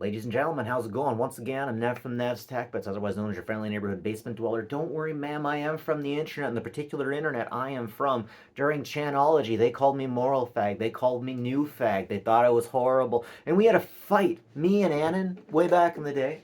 Ladies and gentlemen, how's it going? Once again, I'm Nev from Nev's Tech, but otherwise known as your friendly neighborhood basement dweller. Don't worry, ma'am, I am from the internet, and the particular internet I am from. During Chanology, they called me moral fag, they called me new fag, they thought I was horrible, and we had a fight, me and Annan, way back in the day.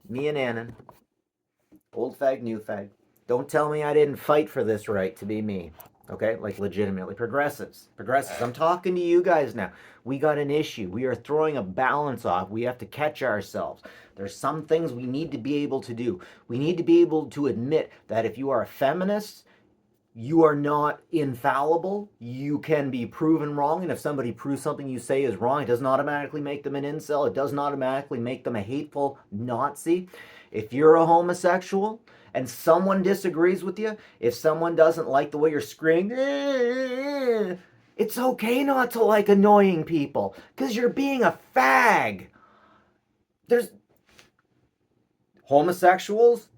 Me and Annan, old fag, new fag. Don't tell me I didn't fight for this right to be me. Okay, like legitimately. Progressives. I'm talking to you guys now. We got an issue. We are throwing a balance off. We have to catch ourselves. There's some things we need to be able to do. We need to be able to admit that if you are a feminist, you are not infallible. You can be proven wrong. And if somebody proves something you say is wrong, it doesn't automatically make them an incel. It doesn't automatically make them a hateful Nazi. If you're a homosexual and someone disagrees with you, if someone doesn't like the way you're screaming, it's okay not to like annoying people because you're being a fag. There's homosexuals,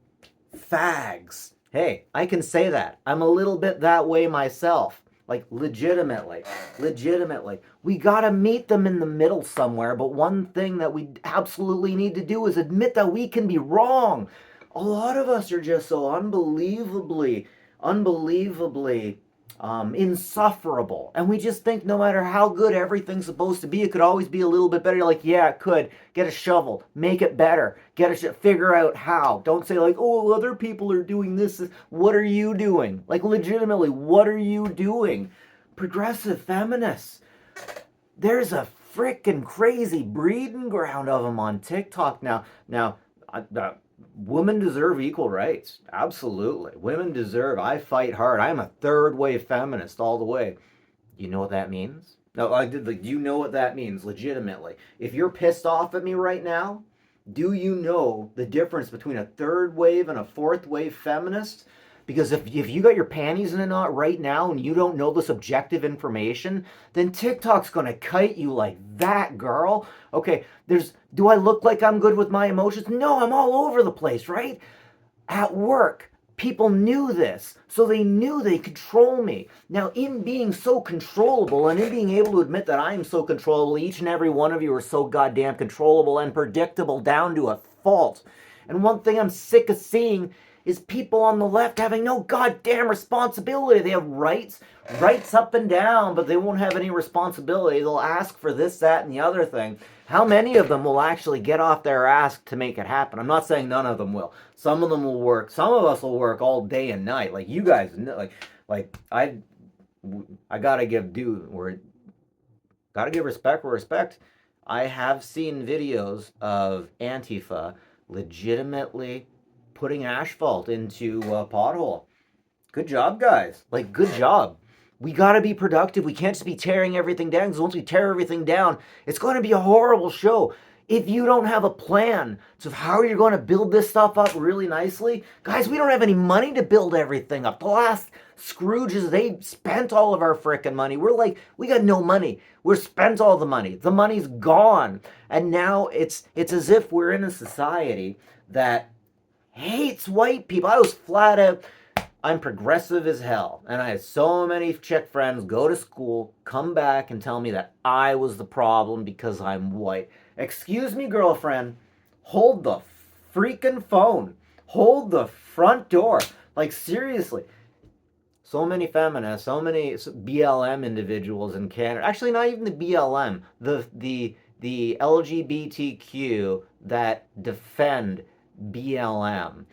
fags. Hey, I can say that. I'm a little bit that way myself. Like, legitimately. We gotta meet them in the middle somewhere, but one thing that we absolutely need to do is admit that we can be wrong. A lot of us are just so unbelievably insufferable. And we just think no matter how good everything's supposed to be, it could always be a little bit better. You're like, yeah, it could. Get a shovel, make it better. Figure out how. Don't say like, oh, other people are doing this. What are you doing? Like, legitimately, what are you doing? Progressive feminists. There's a freaking crazy breeding ground of them on TikTok now. Women deserve equal rights. Absolutely. Women deserve. I fight hard. I'm a third wave feminist all the way. You know what that means? No, I did. Like, do you know what that means? Legitimately, if you're pissed off at me right now, do you know the difference between a third wave and a fourth wave feminist? Because if you got your panties in a knot right now and you don't know this objective information, then TikTok's gonna kite you like that, girl. Okay, do I look like I'm good with my emotions? No, I'm all over the place, right? At work, people knew this, so they knew they control me. Now, in being so controllable and in being able to admit that I am so controllable, each and every one of you are so goddamn controllable and predictable down to a fault. And one thing I'm sick of seeing is people on the left having no goddamn responsibility. They have rights up and down, but they won't have any responsibility. They'll ask for this, that, and the other thing. How many of them will actually get off their ass to make it happen? I'm not saying none of them will. Some of them will work. Some of us will work all day and night. Like you guys, like I gotta give due. We're gotta give respect where respect. I have seen videos of Antifa legitimately putting asphalt into a pothole. Good job, guys. Like, good job. We gotta be productive. We can't just be tearing everything down because once we tear everything down, it's going to be a horrible show. If you don't have a plan to how you're going to build this stuff up really nicely, guys, we don't have any money to build everything up. The last Scrooges, they spent all of our frickin' money. We're like, we got no money. We're spent all the money. The money's gone. And now it's as if we're in a society that hates white people. I was flat out. I'm progressive as hell. And I had so many chick friends go to school, come back, and tell me that I was the problem because I'm white. Excuse me, girlfriend. Hold the freaking phone. Hold the front door. Like, seriously. So many feminists, so many BLM individuals in Canada. Actually, not even the BLM. The LGBTQ that defend BLM.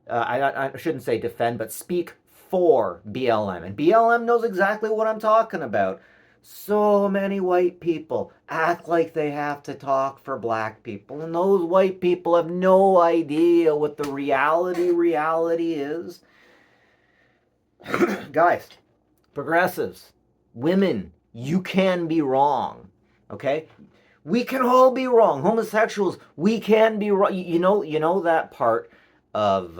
I shouldn't say defend, but speak for BLM. And BLM knows exactly what I'm talking about. So many white people act like they have to talk for black people, and those white people have no idea what the reality is. Guys, progressives, women, you can be wrong. Okay? We can all be wrong. Homosexuals, we can be wrong. You know that part of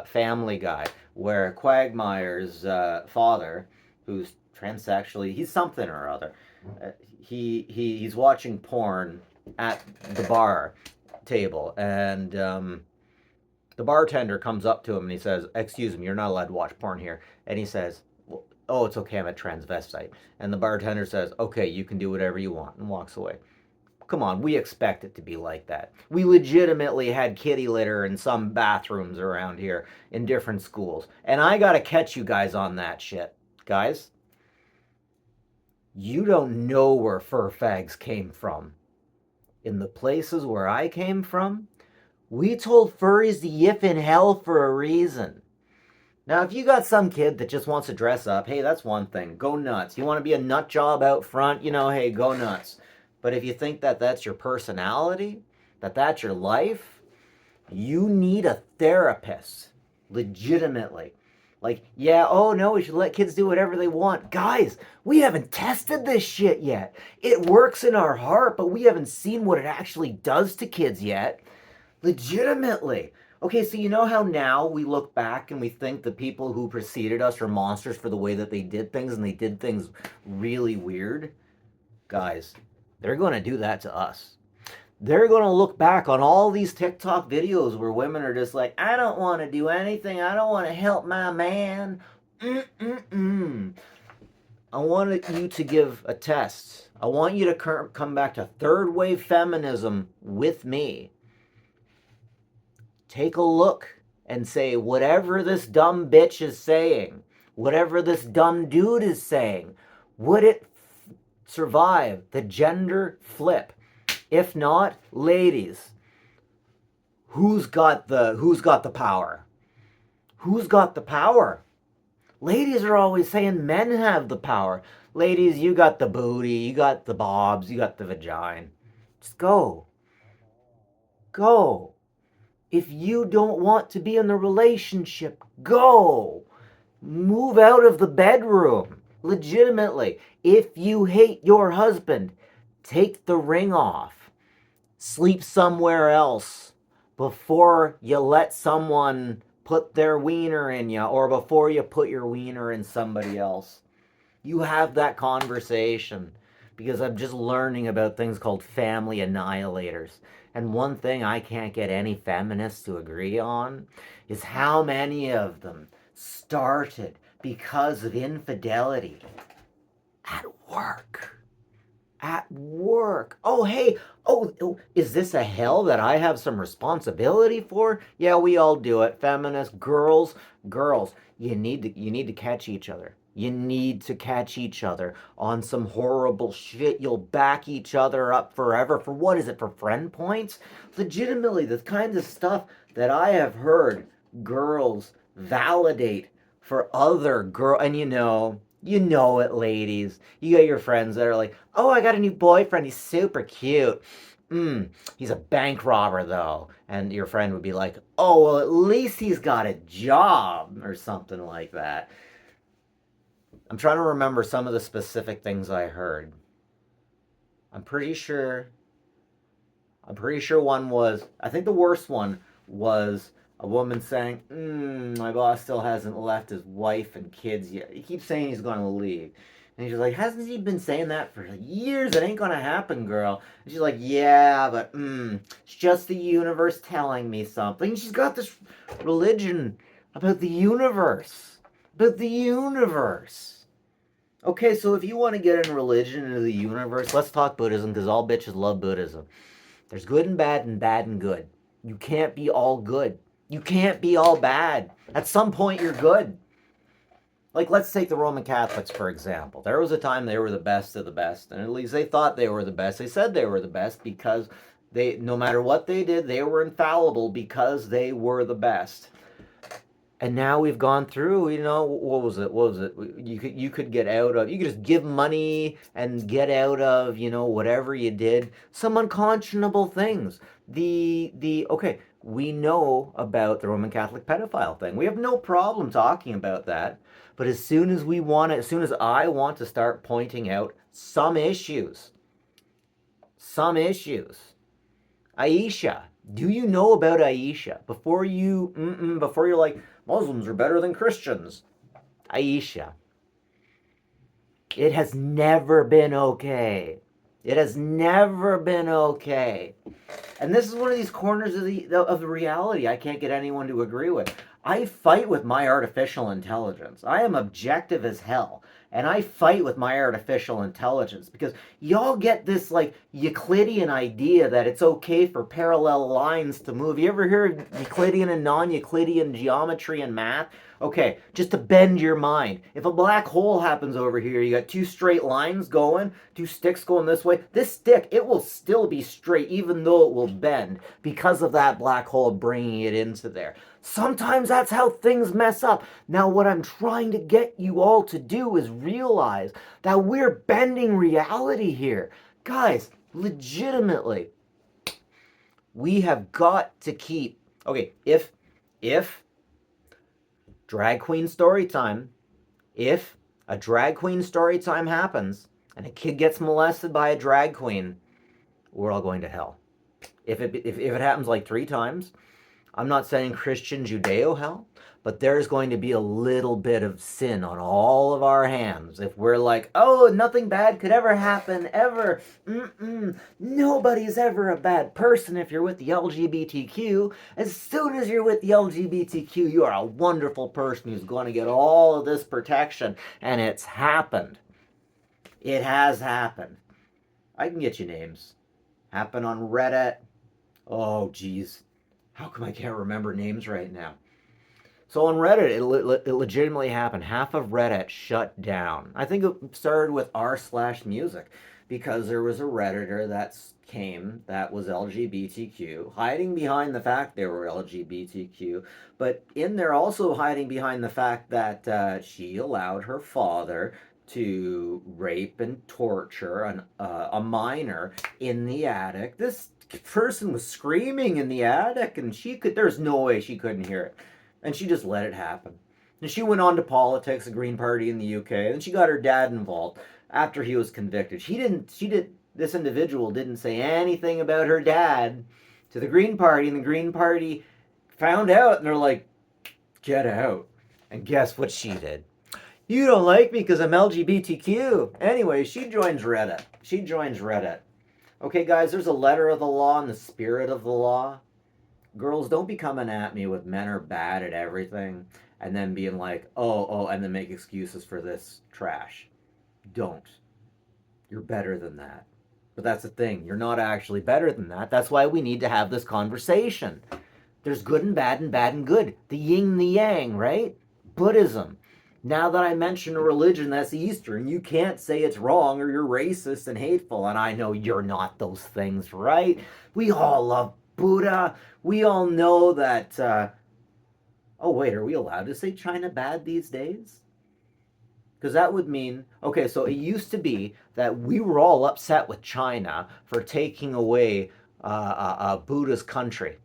Family Guy where Quagmire's father, who's transsexually, he's something or other. He's watching porn at the bar table, and the bartender comes up to him and he says, "Excuse me, you're not allowed to watch porn here." And he says, "Well, oh, it's okay, I'm a transvestite." And the bartender says, "Okay, you can do whatever you want," and walks away. come on, we expect it to be like that. We legitimately had kitty litter in some bathrooms around here in different schools. And I gotta catch you guys on that shit. Guys, you don't know where fur fags came from. In the places where I came from, we told furries to yip in hell for a reason. Now, if you got some kid that just wants to dress up, hey, that's one thing. Go nuts. You want to be a nut job out front, hey, go nuts. But if you think that that's your personality, that that's your life, you need a therapist. Legitimately. Like, yeah, oh no, we should let kids do whatever they want. Guys, we haven't tested this shit yet. It works in our heart, but we haven't seen what it actually does to kids yet. Legitimately. Okay, so you know how now we look back and we think the people who preceded us are monsters for the way that they did things, and they did things really weird? Guys, they're going to do that to us. They're going to look back on all these TikTok videos where women are just like, I don't want to do anything. I don't want to help my man. I want you to give a test. I want you to come back to third wave feminism with me. Take a look and say, whatever this dumb bitch is saying, whatever this dumb dude is saying, would it survive the gender flip? If not, ladies, who's got the power? Who's got the power? Ladies are always saying men have the power. Ladies, you got the booty, you got the bobs, you got the vagina. Just go. Go. If you don't want to be in the relationship, go. Move out of the bedroom. Legitimately. If you hate your husband, take the ring off. Sleep somewhere else before you let someone put their wiener in you, or before you put your wiener in somebody else. You have that conversation, because I'm just learning about things called family annihilators. And one thing I can't get any feminists to agree on is how many of them started because of infidelity at work. At work. Oh, hey, is this a hell that I have some responsibility for? Yeah, we all do it. Feminists, girls, you need to catch each other. You need to catch each other on some horrible shit. You'll back each other up forever. For what is it? For friend points? Legitimately, the kind of stuff that I have heard girls validate for other girls. And you know it, ladies. You got your friends that are like, oh, I got a new boyfriend. He's super cute. He's a bank robber, though. And your friend would be like, oh, well, at least he's got a job, or something like that. I'm trying to remember some of the specific things I heard. I'm pretty sure one was, I think the worst one was a woman saying, my boss still hasn't left his wife and kids yet. He keeps saying he's going to leave. And he's like, hasn't he been saying that for years? It ain't going to happen, girl. And she's like, yeah, but it's just the universe telling me something. She's got this religion about the universe. About the universe. Okay, so if you want to get in religion into the universe, let's talk Buddhism, because all bitches love Buddhism. There's good and bad and good. You can't be all good. You can't be all bad. At some point, you're good. Like, let's take the Roman Catholics, for example. There was a time they were the best of the best, and at least they thought they were the best. They said they were the best because no matter what they did, they were infallible because they were the best. And now we've gone through, what was it? You could get out of, you could just give money and get out of, whatever you did. Some unconscionable things. Okay, we know about the Roman Catholic pedophile thing. We have no problem talking about that. But as soon as I want to start pointing out some issues, Aisha, do you know about Aisha? Before you're like, Muslims are better than Christians. Aisha, it has never been okay. It has never been okay. And this is one of these corners of the reality I can't get anyone to agree with. I fight with my artificial intelligence. I am objective as hell. and I fight with my artificial intelligence because y'all get this like Euclidean idea that it's okay for parallel lines to move. You ever hear of Euclidean and non-Euclidean geometry and math? Okay, just to bend your mind. If a black hole happens over here, you got two straight lines going, two sticks going this way. This stick, it will still be straight even though it will bend because of that black hole bringing it into there. Sometimes that's how things mess up. Now, what I'm trying to get you all to do is realize that we're bending reality here. Guys, legitimately, we have got to keep, okay, if drag queen story time, if a drag queen story time happens and a kid gets molested by a drag queen, we're all going to hell. If it happens like 3 times, I'm not saying Christian Judeo hell, but there's going to be a little bit of sin on all of our hands if we're like, oh, nothing bad could ever happen, ever. Nobody's ever a bad person if you're with the LGBTQ. As soon as you're with the LGBTQ, you are a wonderful person who's going to get all of this protection. And it's happened. It has happened. I can get you names. Happened on Reddit. Oh, geez. How come I can't remember names right now? So on Reddit, it legitimately happened. Half of Reddit shut down. I think it started with r/music because there was a Redditor that came that was LGBTQ, hiding behind the fact they were LGBTQ, but in there also hiding behind the fact that she allowed her father to rape and torture a minor in the attic. This person was screaming in the attic and there's no way she couldn't hear it. And she just let it happen. And she went on to politics, the Green Party in the UK, and she got her dad involved after he was convicted. This individual didn't say anything about her dad to the Green Party, and the Green Party found out, and they're like, get out. And guess what she did? You don't like me because I'm LGBTQ. Anyway, she joins Reddit. Okay, guys, there's a letter of the law and the spirit of the law. Girls, don't be coming at me with men are bad at everything and then being like, oh, and then make excuses for this trash. Don't. You're better than that. But that's the thing. You're not actually better than that. That's why we need to have this conversation. There's good and bad and good. The yin and the yang, right? Buddhism. Now that I mention a religion that's Eastern, you can't say it's wrong or you're racist and hateful. And I know you're not those things, right? We all love Buddha. We all know that, oh wait, are we allowed to say China bad these days? Because that would mean, okay, so it used to be that we were all upset with China for taking away Buddha's country.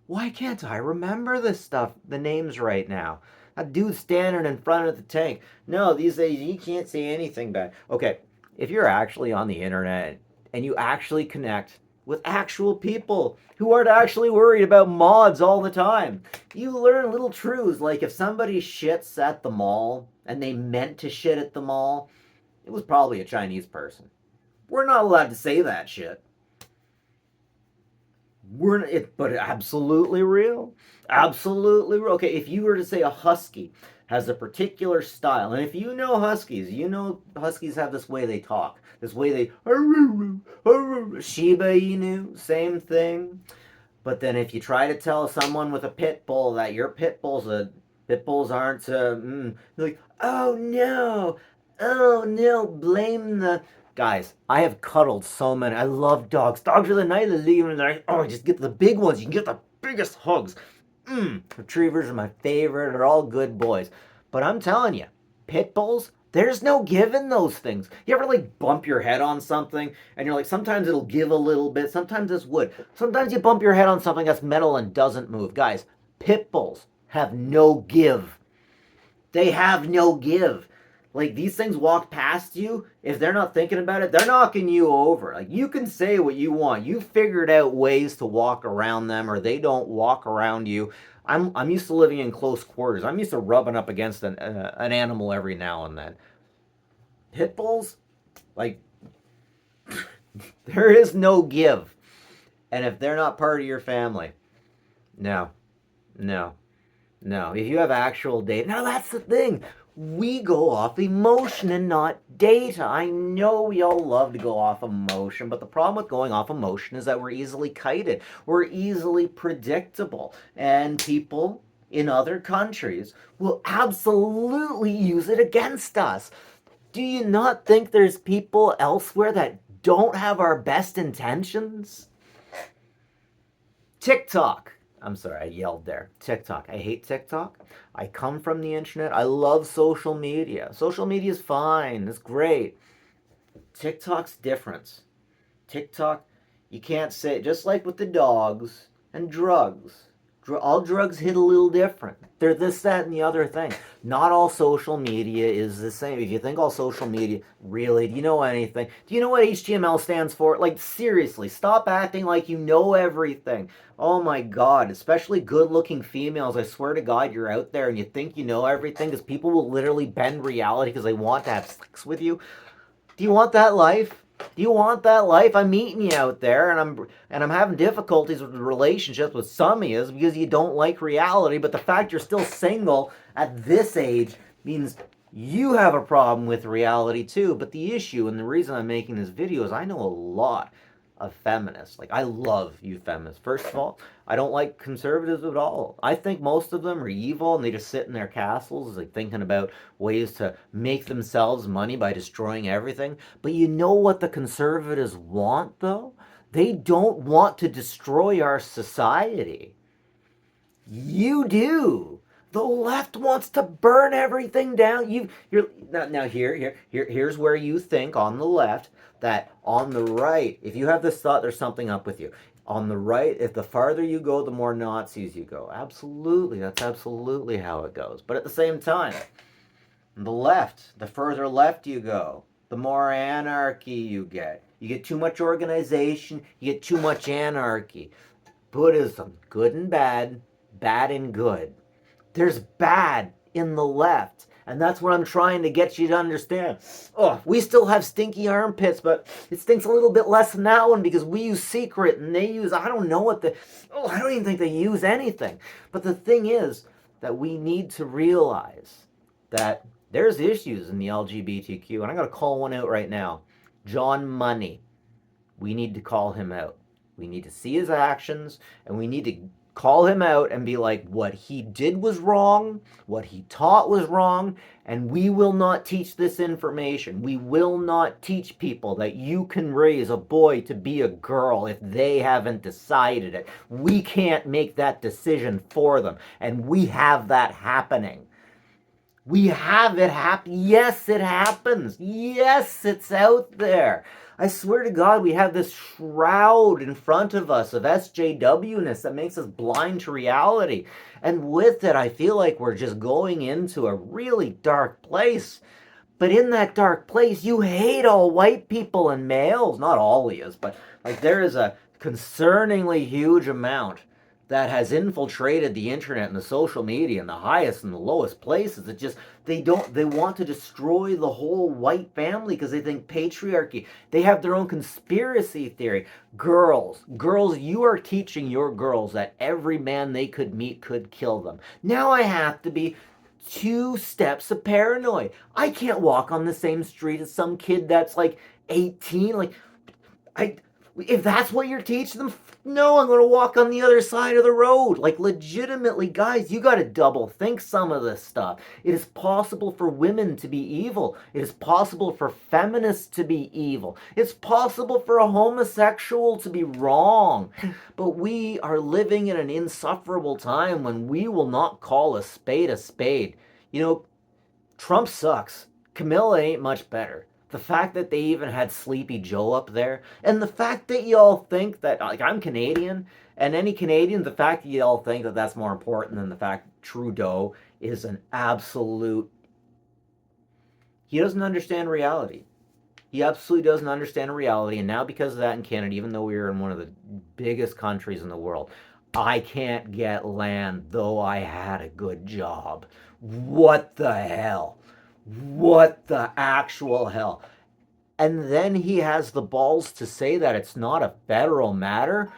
Why can't I remember this stuff, the names right now? A dude standing in front of the tank. No, these days you can't say anything bad. Okay, if you're actually on the internet and you actually connect with actual people who aren't actually worried about mods all the time, you learn little truths like if somebody shits at the mall and they meant to shit at the mall, it was probably a Chinese person. We're not allowed to say that shit. But absolutely real. Absolutely real. Okay, if you were to say a husky has a particular style, and if you know huskies, you know huskies have this way they talk. This way they Shiba Inu, same thing. But then if you try to tell someone with a pit bull that your pit bulls aren't they're like, oh no, blame the guys. I have cuddled so many. I love dogs. Dogs are the night of the leave, and oh, just get the big ones. You can get the biggest hugs. Retrievers are my favorite. They're all good boys. But I'm telling you, pit bulls, there's no give in those things. You ever like bump your head on something and you're like, sometimes it'll give a little bit, sometimes it's wood. Sometimes you bump your head on something that's metal and doesn't move. Guys, pit bulls have no give. They have no give. Like, these things walk past you. If they're not thinking about it, they're knocking you over. Like, you can say what you want. You figured out ways to walk around them, or they don't walk around you. I'm used to living in close quarters. I'm used to rubbing up against an animal every now and then. Pit bulls, like, there is no give. And if they're not part of your family, no. If you have actual data, now that's the thing. We go off emotion and not data. I know we all love to go off emotion, but the problem with going off emotion is that we're easily kited. We're easily predictable. And people in other countries will absolutely use it against us. Do you not think there's people elsewhere that don't have our best intentions? TikTok. I'm sorry, I yelled there. TikTok. I hate TikTok. I come from the internet. I love social media. Social media is fine. It's great. TikTok's different. TikTok, you can't say, just like with the dogs and drugs. All drugs hit a little different. They're this, that, and the other thing. Not all social media is the same. If you think all social media, really, do you know anything? Do you know what HTML stands for? Like, seriously, stop acting like you know everything. Oh my God, especially good looking females. I swear to God, you're out there and you think you know everything because people will literally bend reality because they want to have sex with you. Do you want that life? Do you want that life? I'm meeting you out there, and I'm having difficulties with relationships with some of you because you don't like reality. But the fact you're still single at this age means you have a problem with reality too. But the issue and the reason I'm making this video is I know a lot of feminists. Like, I love you feminists. First of all, I don't like conservatives at all. I think most of them are evil and they just sit in their castles like thinking about ways to make themselves money by destroying everything. But you know what the conservatives want though? They don't want to destroy our society. You do. The left wants to burn everything down. Here's where you think on the left that on the right, if you have this thought, there's something up with you. On the right, if the farther you go, the more Nazis you go. Absolutely, that's absolutely how it goes. But at the same time, the left, the further left you go, the more anarchy you get. You get too much organization, you get too much anarchy. Buddhism, good and bad, bad and good. There's bad in the left. And that's what I'm trying to get you to understand. Oh, we still have stinky armpits, but it stinks a little bit less than that one because we use secret and they use, I don't know what I don't even think they use anything. But the thing is that we need to realize that there's issues in the LGBTQ, and I'm going to call one out right now. John Money. We need to call him out. We need to see his actions, and we need to call him out and be like, what he did was wrong, what he taught was wrong, and we will not teach this information. We will not teach people that you can raise a boy to be a girl if they haven't decided it. We can't make that decision for them, and we have that happening. We have it happen. Yes, it happens. Yes, it's out there. I swear to God, we have this shroud in front of us of SJW-ness that makes us blind to reality. And with it, I feel like we're just going into a really dark place. But in that dark place, you hate all white people and males. Not all he is, but like there is a concerningly huge amount that has infiltrated the internet and the social media in the highest and the lowest places. It just they want to destroy the whole white family because they think patriarchy. They have their own conspiracy theory. Girls, you are teaching your girls that every man they could meet could kill them. Now I have to be 2 steps of paranoid. I can't walk on the same street as some kid that's like 18. Like if that's what you're teaching them, no, I'm going to walk on the other side of the road. Like, legitimately, guys, you got to double think some of this stuff. It is possible for women to be evil. It is possible for feminists to be evil. It's possible for a homosexual to be wrong. But we are living in an insufferable time when we will not call a spade a spade. You know, Trump sucks. Camilla ain't much better. The fact that they even had Sleepy Joe up there, and the fact that y'all think that, like, I'm Canadian, and any Canadian, the fact that y'all think that that's more important than the fact Trudeau is an absolute. He doesn't understand reality. He absolutely doesn't understand reality, and now because of that in Canada, even though we are in one of the biggest countries in the world, I can't get land, though I had a good job. What the hell? What the actual hell? And then he has the balls to say that it's not a federal matter?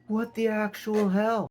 What the actual hell?